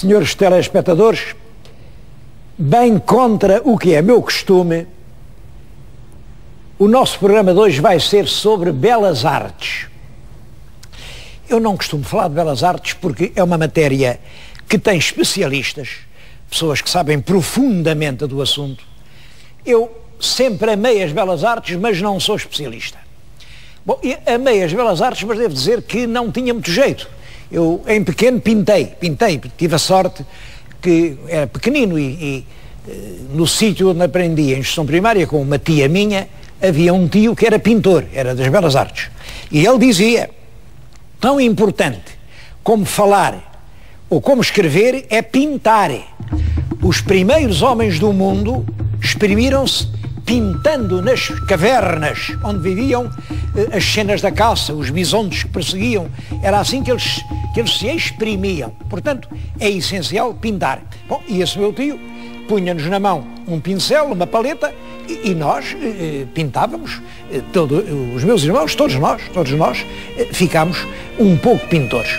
senhores telespectadores, bem contra o que é meu costume, o nosso programa de hoje vai ser sobre belas artes. Eu não costumo falar de belas artes porque é uma matéria que tem especialistas, pessoas que sabem profundamente do assunto. Eu sempre amei as belas artes, mas não sou especialista. Bom, amei as belas artes, mas devo dizer que não tinha muito jeito. Eu, em pequeno, pintei, tive a sorte que era pequenino e no sítio onde aprendi a instrução primária, com uma tia minha, havia um tio que era pintor, era das belas artes. E ele dizia, tão importante como falar ou como escrever é pintar. Os primeiros homens do mundo exprimiram-se pintando nas cavernas onde viviam as cenas da caça, os bisontes que perseguiam. Era assim que eles se exprimiam. Portanto, é essencial pintar. Bom, e esse meu tio punha-nos na mão um pincel, uma paleta, e nós pintávamos, os meus irmãos, todos nós ficámos um pouco pintores.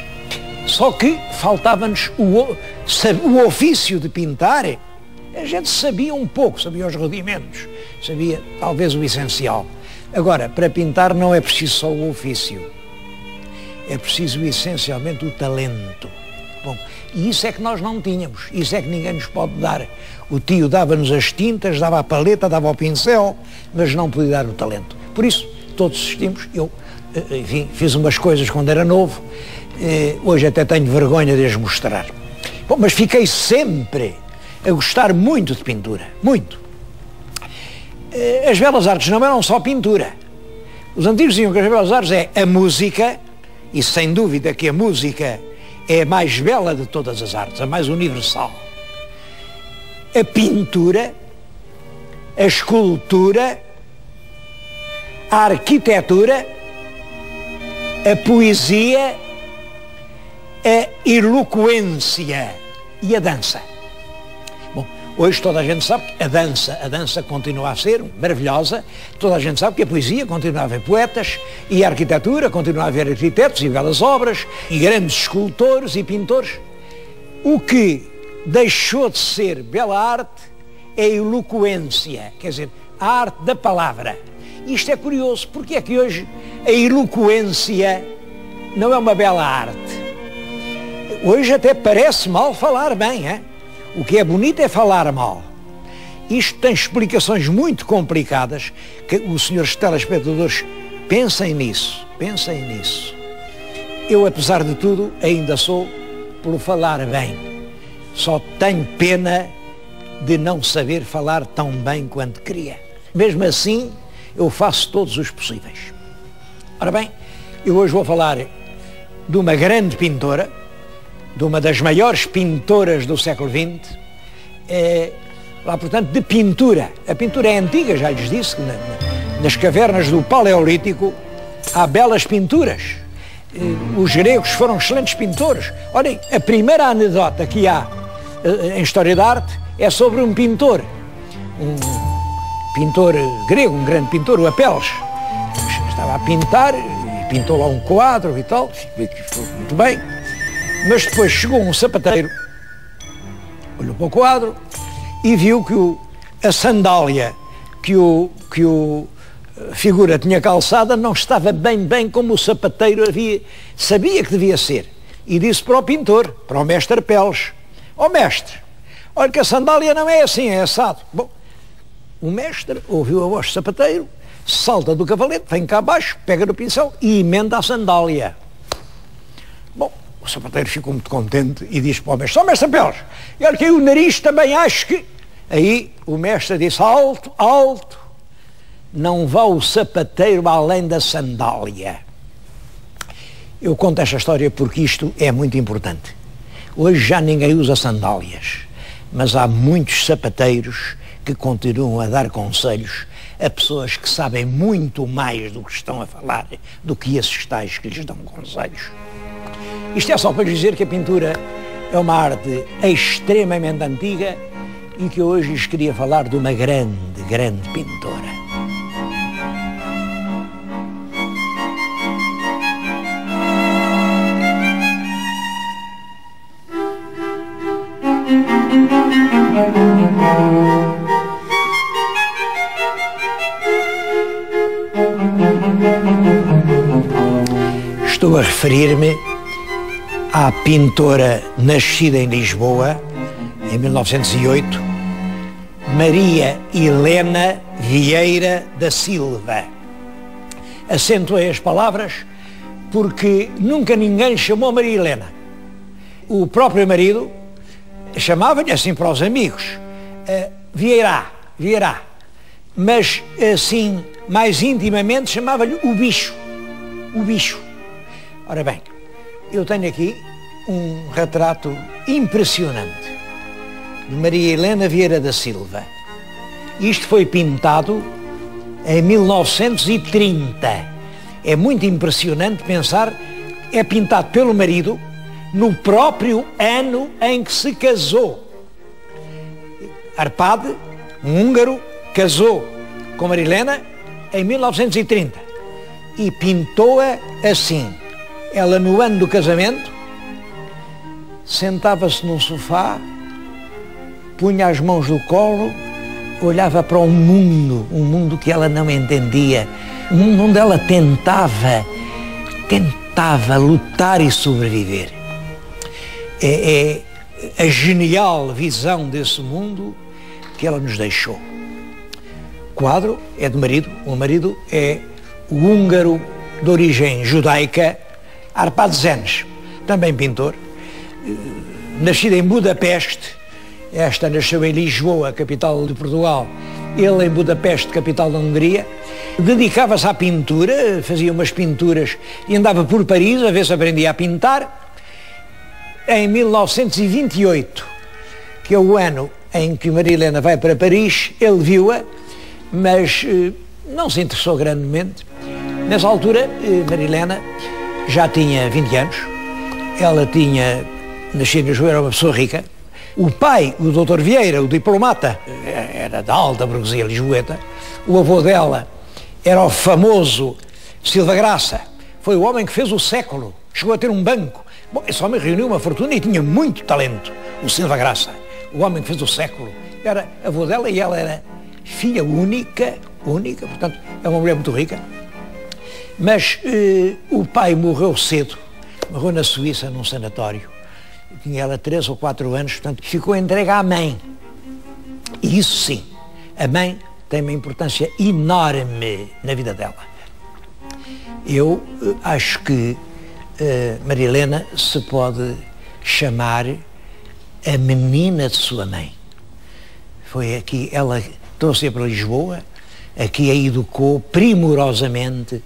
Só que faltava-nos o ofício de pintar. A gente sabia um pouco, sabia os rudimentos, sabia talvez o essencial. Agora, para pintar não é preciso só o ofício, é preciso essencialmente o talento. Bom, e isso é que nós não tínhamos, isso é que ninguém nos pode dar. O tio dava-nos as tintas, dava a paleta, dava o pincel, mas não podia dar o talento. Por isso, todos assistimos. Eu, enfim, fiz umas coisas quando era novo, hoje até tenho vergonha de as mostrar. Bom, mas fiquei sempre a gostar muito de pintura, muito. As belas artes não eram só pintura. Os antigos diziam que as belas artes é a música, e sem dúvida que a música é a mais bela de todas as artes, a mais universal. A pintura, a escultura, a arquitetura, a poesia, a eloquência e a dança. Bom, hoje toda a gente sabe que a dança continua a ser maravilhosa, toda a gente sabe que a poesia continua a haver poetas e a arquitetura continua a haver arquitetos e belas obras e grandes escultores e pintores. O que deixou de ser bela arte é a eloquência, quer dizer, a arte da palavra. Isto é curioso, porque é que hoje a eloquência não é uma bela arte? Hoje até parece mal falar bem, hein? O que é bonito é falar mal. Isto tem explicações muito complicadas, que os senhores telespectadores pensem nisso. Eu, apesar de tudo, ainda sou pelo falar bem. Só tenho pena de não saber falar tão bem quanto queria. Mesmo assim, eu faço todos os possíveis. Ora bem, eu hoje vou falar de uma grande pintora, de uma das maiores pintoras do século XX, portanto, de pintura. A pintura é antiga, já lhes disse, que nas cavernas do Paleolítico há belas pinturas. Os gregos foram excelentes pintores. Olhem, a primeira anedota que há em história da arte é sobre um pintor grego, um grande pintor, o Apeles. Estava a pintar e pintou lá um quadro e tal, muito bem, mas depois chegou um sapateiro, olhou para o quadro e viu que a sandália que o figura tinha calçada não estava bem como o sapateiro sabia que devia ser, e disse para o pintor, para o mestre Apeles: ó mestre, olha que a sandália não é assim, é assado. Bom, o mestre ouviu a voz do sapateiro, salta do cavalete, vem cá abaixo, pega no pincel e emenda a sandália. Bom, o sapateiro ficou muito contente e disse para o mestre: ó mestre Apeles, e olha que aí o nariz também acho que... Aí o mestre disse: alto, não vá o sapateiro além da sandália. Eu conto esta história porque isto é muito importante. Hoje já ninguém usa sandálias, mas há muitos sapateiros que continuam a dar conselhos a pessoas que sabem muito mais do que estão a falar do que esses tais que lhes dão conselhos. Isto é só para dizer que a pintura é uma arte extremamente antiga e que hoje lhes queria falar de uma grande pintora. Estou a referir-me à pintora nascida em Lisboa, em 1908, Maria Helena Vieira da Silva. Acentuei as palavras porque nunca ninguém chamou Maria Helena. O próprio marido chamava-lhe assim para os amigos, Vieira, mas assim, mais intimamente, chamava-lhe o bicho. Ora bem, eu tenho aqui um retrato impressionante de Maria Helena Vieira da Silva. Isto foi pintado em 1930. É muito impressionante pensar, é pintado pelo marido no próprio ano em que se casou. Arpade, um húngaro, casou com Maria Helena em 1930 e pintou-a assim. Ela, no ano do casamento, sentava-se num sofá, punha as mãos no colo, olhava para um mundo que ela não entendia, um mundo onde ela tentava lutar e sobreviver. É a genial visão desse mundo que ela nos deixou. O quadro é do marido, o marido é o húngaro de origem judaica, Arpad Zenes, também pintor, nascido em Budapeste. Esta nasceu em Lisboa, capital de Portugal, ele em Budapeste, capital da Hungria. Dedicava-se à pintura, fazia umas pinturas e andava por Paris a ver se aprendia a pintar. Em 1928, que é o ano em que Maria Helena vai para Paris, ele viu-a, mas não se interessou grandemente. Nessa altura, Maria Helena já tinha 20 anos, ela tinha nascido em Lisboa, era uma pessoa rica. O pai, o Dr. Vieira, o diplomata, era da alta burguesia lisboeta. O avô dela era o famoso Silva Graça, foi o homem que fez o século, chegou a ter um banco. Bom, esse homem reuniu uma fortuna e tinha muito talento, o Silva Graça, o homem que fez o século. Era avô dela e ela era filha única, portanto, é uma mulher muito rica. Mas o pai morreu cedo, morreu na Suíça, num sanatório. Tinha ela 3 ou 4 anos, portanto, ficou entregue à mãe. E isso sim, a mãe tem uma importância enorme na vida dela. Eu acho que Maria Helena se pode chamar a menina de sua mãe. Foi aqui, ela trouxe-a para Lisboa, aqui a educou primorosamente,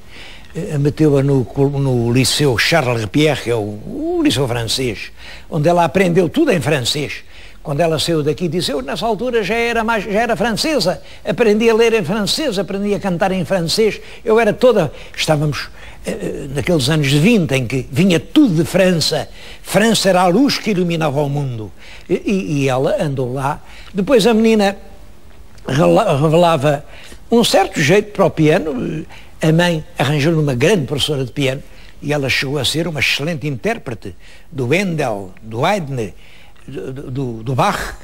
meteu-a no Liceu Charles Repierre, que é o liceu francês, onde ela aprendeu tudo em francês. Quando ela saiu daqui, disse, eu nessa altura já era francesa, aprendi a ler em francês, aprendi a cantar em francês, eu era toda, estávamos naqueles anos 20 em que vinha tudo de França, França era a luz que iluminava o mundo, e ela andou lá. Depois a menina revelava um certo jeito para o piano. A mãe arranjou-lhe uma grande professora de piano e ela chegou a ser uma excelente intérprete do Wendel, do Haydn, do Bach.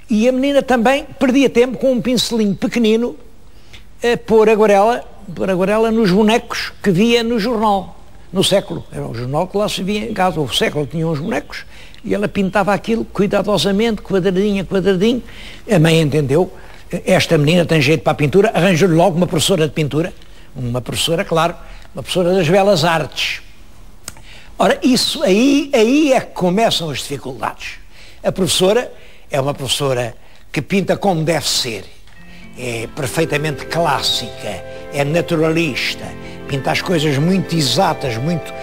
E a menina também perdia tempo com um pincelinho pequenino a pôr aguarela nos bonecos que via no jornal, no Século. Era o jornal que lá se via em casa. O Século tinha uns bonecos e ela pintava aquilo cuidadosamente, quadradinho a quadradinho. A mãe entendeu, esta menina tem jeito para a pintura, arranjou-lhe logo uma professora de pintura. Uma professora, claro, uma professora das belas artes. Ora, isso aí é que começam as dificuldades. A professora é uma professora que pinta como deve ser. É perfeitamente clássica, é naturalista, pinta as coisas muito exatas, muito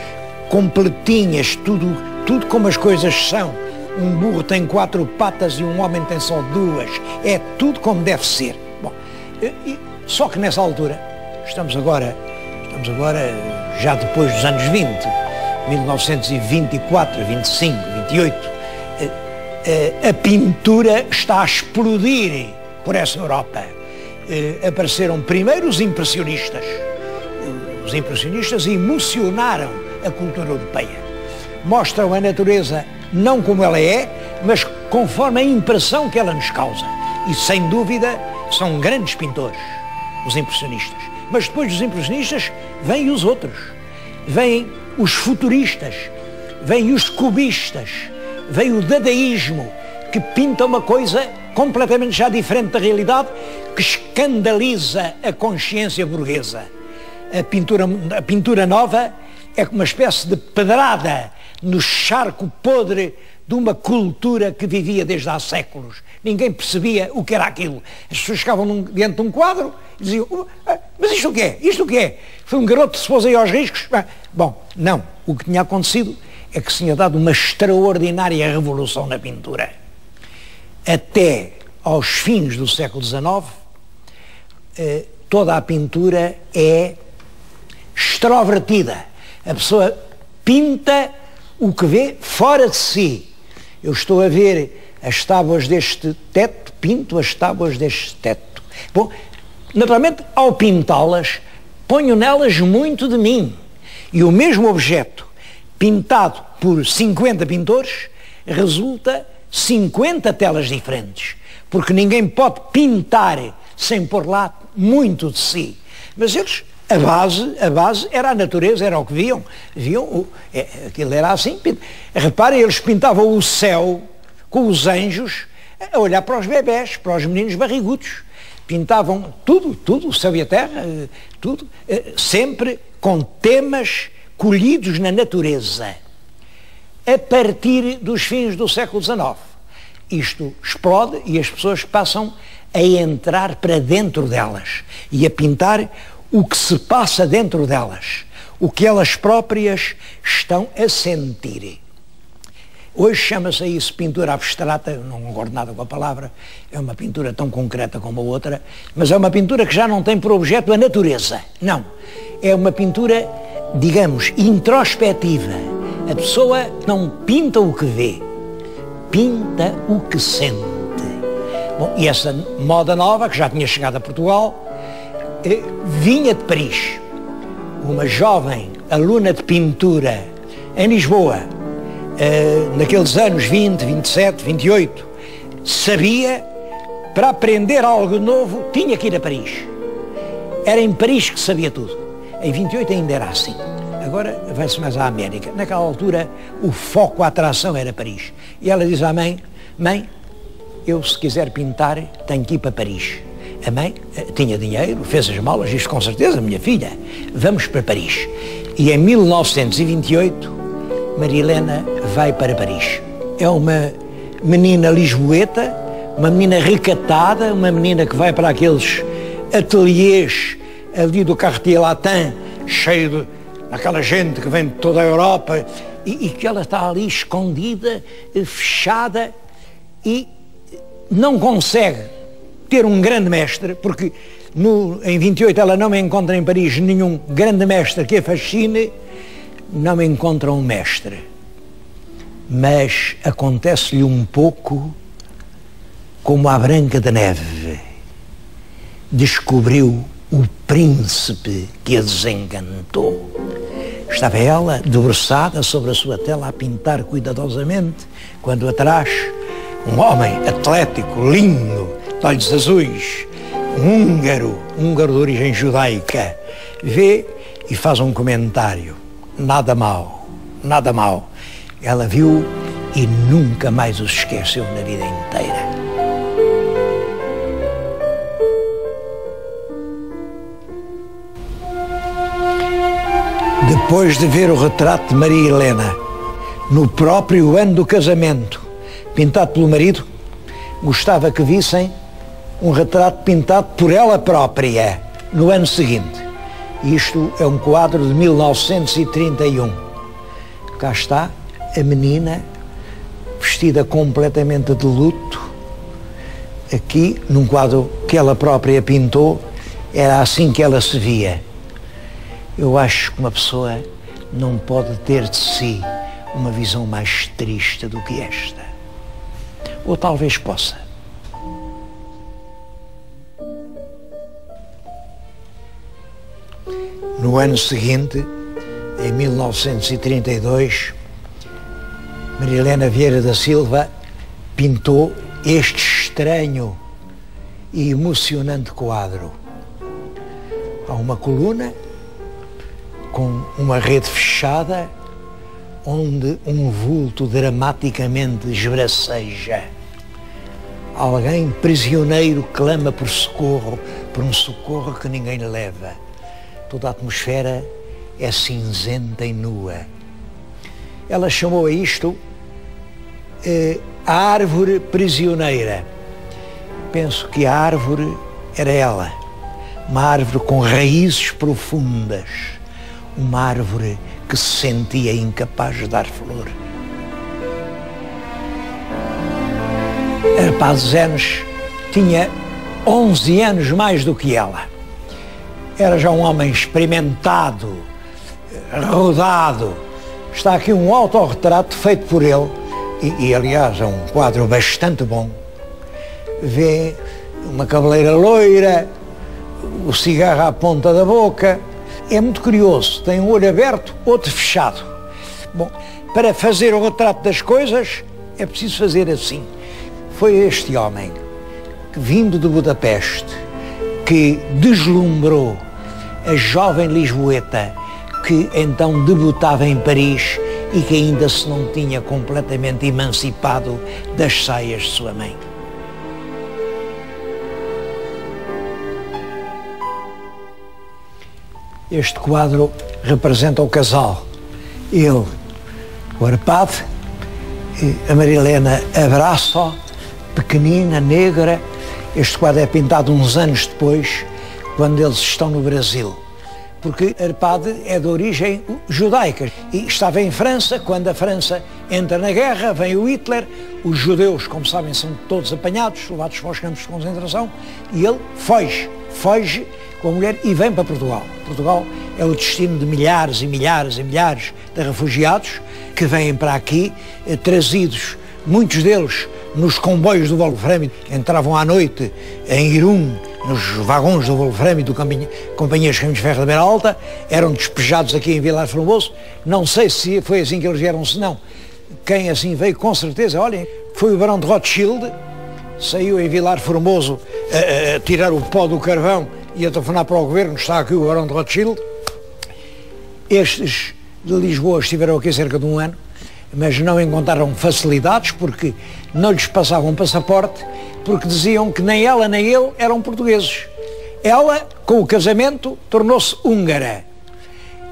completinhas, tudo como as coisas são. Um burro tem 4 patas e um homem tem só 2. É tudo como deve ser. Bom, só que nessa altura, Estamos agora já depois dos anos 20, 1924, 25, 28, a pintura está a explodir por essa Europa. Apareceram primeiro os impressionistas. Os impressionistas emocionaram a cultura europeia. Mostram a natureza não como ela é, mas conforme a impressão que ela nos causa. E sem dúvida são grandes pintores, os impressionistas. Mas depois dos impressionistas vêm os outros, vêm os futuristas, vêm os cubistas, vem o dadaísmo, que pinta uma coisa completamente já diferente da realidade, que escandaliza a consciência burguesa. A pintura nova é como uma espécie de pedrada no charco podre de uma cultura que vivia desde há séculos. Ninguém percebia o que era aquilo. As pessoas ficavam diante de um quadro e diziam, mas isto o que é? Isto o que é? Foi um garoto que se pôs aí aos riscos? Bom, não. O que tinha acontecido é que se tinha dado uma extraordinária revolução na pintura. Até aos fins do século XIX, toda a pintura é extrovertida. A pessoa pinta o que vê fora de si. Eu estou a ver as tábuas deste teto, pinto as tábuas deste teto. Bom, naturalmente, ao pintá-las, ponho nelas muito de mim. E o mesmo objeto, pintado por 50 pintores, resulta 50 telas diferentes. Porque ninguém pode pintar sem pôr lá muito de si. Mas eles, a base era a natureza, era o que viam. Aquilo era assim. Reparem, eles pintavam o céu com os anjos a olhar para os bebés, para os meninos barrigudos. Pintavam tudo, o céu e a terra, tudo, sempre com temas colhidos na natureza. A partir dos fins do século XIX, isto explode e as pessoas passam a entrar para dentro delas e a pintar o que se passa dentro delas, o que elas próprias estão a sentir. Hoje chama-se isso pintura abstrata, não concordo nada com a palavra, é uma pintura tão concreta como a outra, mas é uma pintura que já não tem por objeto a natureza, não. É uma pintura, digamos, introspectiva. A pessoa não pinta o que vê, pinta o que sente. Bom, e essa moda nova, que já tinha chegado a Portugal, vinha de Paris. Uma jovem aluna de pintura em Lisboa, naqueles anos 20, 27, 28, sabia, para aprender algo novo, tinha que ir a Paris. Era em Paris que sabia tudo. Em 28 ainda era assim. Agora vai-se mais à América. Naquela altura, o foco, a atração era Paris. E ela diz à mãe, mãe, eu se quiser pintar, tenho que ir para Paris. A mãe tinha dinheiro, fez as malas, disse com certeza, minha filha, vamos para Paris. E em 1928, Maria Helena vai para Paris. É uma menina lisboeta, uma menina recatada, uma menina que vai para aqueles ateliês ali do Cartier Latin, cheio daquela gente que vem de toda a Europa, e que ela está ali escondida, fechada, e não consegue ter um grande mestre, porque em 28 ela não encontra em Paris nenhum grande mestre que a fascine, não encontra um mestre. Mas acontece-lhe um pouco como a Branca de Neve. Descobriu o príncipe que a desencantou. Estava ela debruçada sobre a sua tela a pintar cuidadosamente, quando atrás um homem atlético, lindo, de olhos azuis, um húngaro de origem judaica, vê e faz um comentário. Nada mal, nada mal. Ela viu e nunca mais os esqueceu na vida inteira. Depois de ver o retrato de Maria Helena, no próprio ano do casamento, pintado pelo marido, gostava que vissem um retrato pintado por ela própria no ano seguinte. Isto é um quadro de 1931. Cá está a menina vestida completamente de luto. Aqui, num quadro que ela própria pintou, era assim que ela se via. Eu acho que uma pessoa não pode ter de si uma visão mais triste do que esta. Ou talvez possa. No ano seguinte, em 1932, Maria Helena Vieira da Silva pintou este estranho e emocionante quadro. Há uma coluna com uma rede fechada, onde um vulto dramaticamente esbraceja. Alguém prisioneiro clama por socorro, por um socorro que ninguém leva. Toda a atmosfera é cinzenta e nua. Ela chamou a isto a árvore prisioneira. Penso que a árvore era ela, uma árvore com raízes profundas, uma árvore que se sentia incapaz de dar flor. Arpado Zenes tinha 11 anos mais do que ela. Era já um homem experimentado, rodado. Está aqui um autorretrato feito por ele, e aliás é um quadro bastante bom. Vê uma cabeleira loira, o cigarro à ponta da boca. É muito curioso, tem um olho aberto, outro fechado. Bom, para fazer o retrato das coisas é preciso fazer assim. Foi este homem, que vindo de Budapeste, que deslumbrou a jovem lisboeta que então debutava em Paris e que ainda se não tinha completamente emancipado das saias de sua mãe. Este quadro representa o casal. Ele, o Arpado, a Maria Helena abraça-o, pequenina, negra. Este quadro é pintado uns anos depois, quando eles estão no Brasil. Porque Arpado é de origem judaica e estava em França. Quando a França entra na guerra, vem o Hitler, os judeus, como sabem, são todos apanhados, levados para os campos de concentração, e ele foge com a mulher e vem para Portugal. Portugal é o destino de milhares e milhares e milhares de refugiados que vêm para aqui, trazidos, muitos deles nos comboios do Wolfram, que entravam à noite em Irum, nos vagões do Wolfram e do Companhia dos Caminhos de Ferro da Beira Alta, eram despejados aqui em Vilar Formoso. Não sei se foi assim que eles vieram, se não. Quem assim veio, com certeza, olhem, foi o Barão de Rothschild, saiu em Vilar Formoso a tirar o pó do carvão e a telefonar para o governo. Está aqui o Barão de Rothschild. Estes de Lisboa estiveram aqui cerca de um ano, mas não encontraram facilidades porque não lhes passavam passaporte, porque diziam que nem ela nem ele eram portugueses. Ela, com o casamento, tornou-se húngara.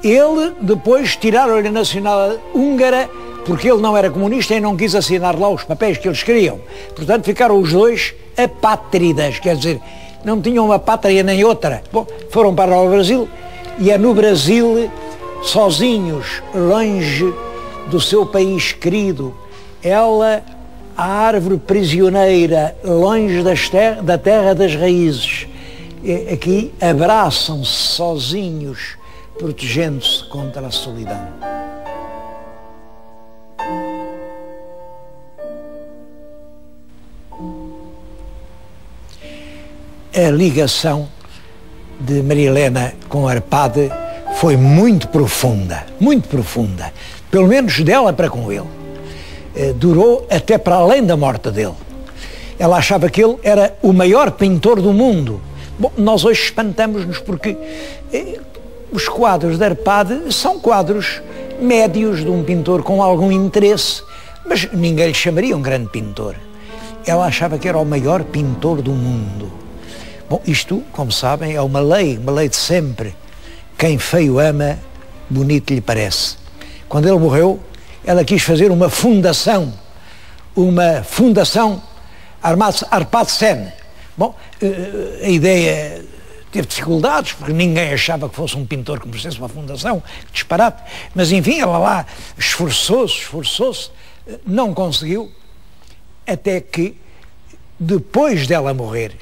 Ele, depois, tiraram-lhe a nacionalidade húngara porque ele não era comunista e não quis assinar lá os papéis que eles queriam. Portanto, ficaram os dois apátridas, quer dizer, não tinham uma pátria nem outra. Bom, foram para o Brasil e é no Brasil, sozinhos, longe do seu país querido, ela, a árvore prisioneira, longe da terra das raízes, aqui abraçam-se sozinhos, protegendo-se contra a solidão. A ligação de Maria Helena com Arpado foi muito profunda, pelo menos dela para com ele. Durou até para além da morte dele. Ela achava que ele era o maior pintor do mundo. Bom, nós hoje espantamos-nos porque os quadros de Arpado são quadros médios de um pintor com algum interesse, mas ninguém lhe chamaria um grande pintor. Ela achava que era o maior pintor do mundo. Bom, isto, como sabem, é uma lei de sempre. Quem feio ama, bonito lhe parece. Quando ele morreu, ela quis fazer uma fundação Arpado Sen. Bom, a ideia teve dificuldades, porque ninguém achava que fosse um pintor que merecesse uma fundação, que disparate, mas enfim, ela lá esforçou-se, não conseguiu, até que, depois dela morrer,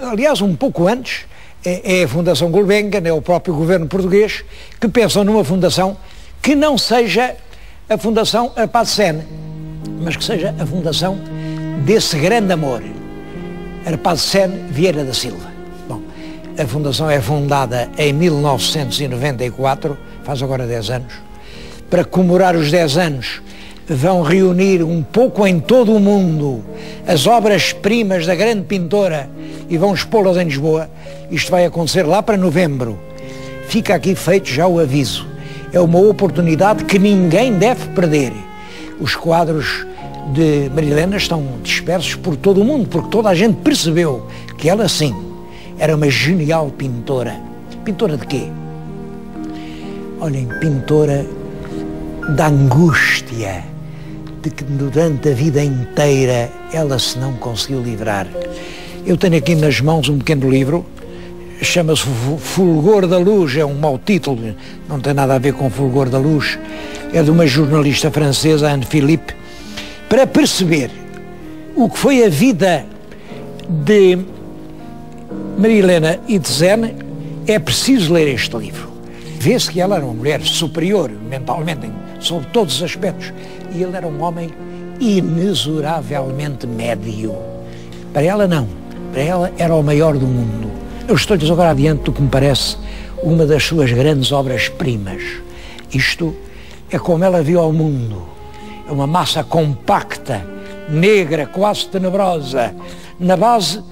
aliás, um pouco antes, é a Fundação Gulbenkian, é o próprio governo português, que pensam numa fundação que não seja a Fundação Arpado Sen, mas que seja a fundação desse grande amor, Arpado Sen Vieira da Silva. Bom, a fundação é fundada em 1994, faz agora 10 anos. Para comemorar os 10 anos, vão reunir um pouco em todo o mundo as obras-primas da grande pintora e vão expô-las em Lisboa. Isto vai acontecer lá para novembro. Fica aqui feito já o aviso. É uma oportunidade que ninguém deve perder. Os quadros de Marilena estão dispersos por todo o mundo, porque toda a gente percebeu que ela, sim, era uma genial pintora. Pintora de quê? Olhem, pintora da angústia de que durante a vida inteira ela se não conseguiu livrar. Eu tenho aqui nas mãos um pequeno livro, chama-se Fulgor da Luz, é um mau título, não tem nada a ver com Fulgor da Luz, é de uma jornalista francesa, Anne Philippe. Para perceber o que foi a vida de Marilena Itzen, é preciso ler este livro. Vê-se que ela era uma mulher superior mentalmente, sob todos os aspectos, e ele era um homem inexoravelmente médio. Para ela não, para ela era o maior do mundo. Eu estou-lhes agora adiante do que me parece uma das suas grandes obras-primas. Isto é como ela viu ao mundo. É uma massa compacta, negra, quase tenebrosa. Na base,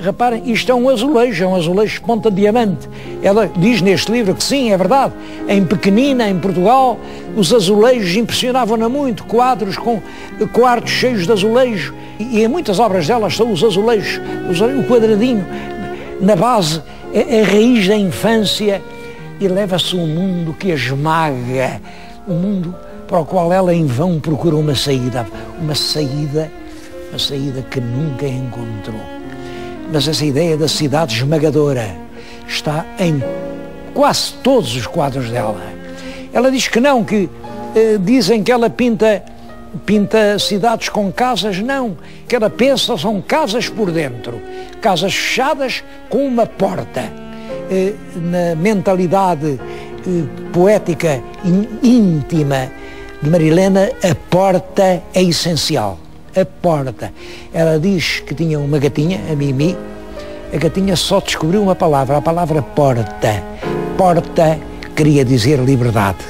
reparem, isto é um azulejo de ponta de diamante. Ela diz neste livro que sim, é verdade, em pequenina, em Portugal, os azulejos impressionavam-na muito, quadros com quartos cheios de azulejo, e em muitas obras delas são os azulejos, o quadradinho, na base, a raiz da infância, e leva-se um mundo que a esmaga, um mundo para o qual ela em vão procura uma saída que nunca encontrou. Mas essa ideia da cidade esmagadora está em quase todos os quadros dela. Ela diz que não, que dizem que ela pinta cidades com casas, não. Que ela pensa são casas por dentro, casas fechadas com uma porta. Na mentalidade poética íntima de Marilena, a porta é essencial. A porta. Ela diz que tinha uma gatinha, a Mimi. A gatinha só descobriu uma palavra, a palavra porta. Porta queria dizer liberdade.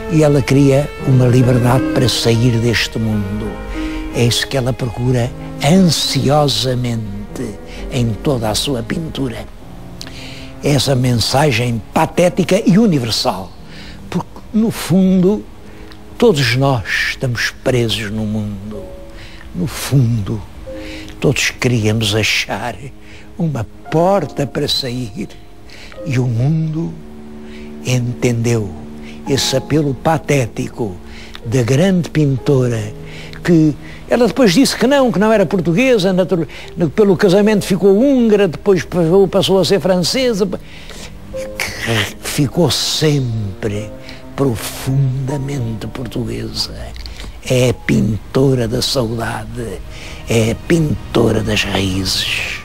E ela queria uma liberdade para sair deste mundo. É isso que ela procura ansiosamente em toda a sua pintura. Essa mensagem patética e universal. Porque, no fundo, todos nós estamos presos no mundo. No fundo, todos queríamos achar uma porta para sair. E o mundo entendeu esse apelo patético da grande pintora, que ela depois disse que não era portuguesa, pelo casamento ficou húngara, depois passou a ser francesa, que ficou sempre profundamente portuguesa. É a pintora da saudade, é a pintora das raízes.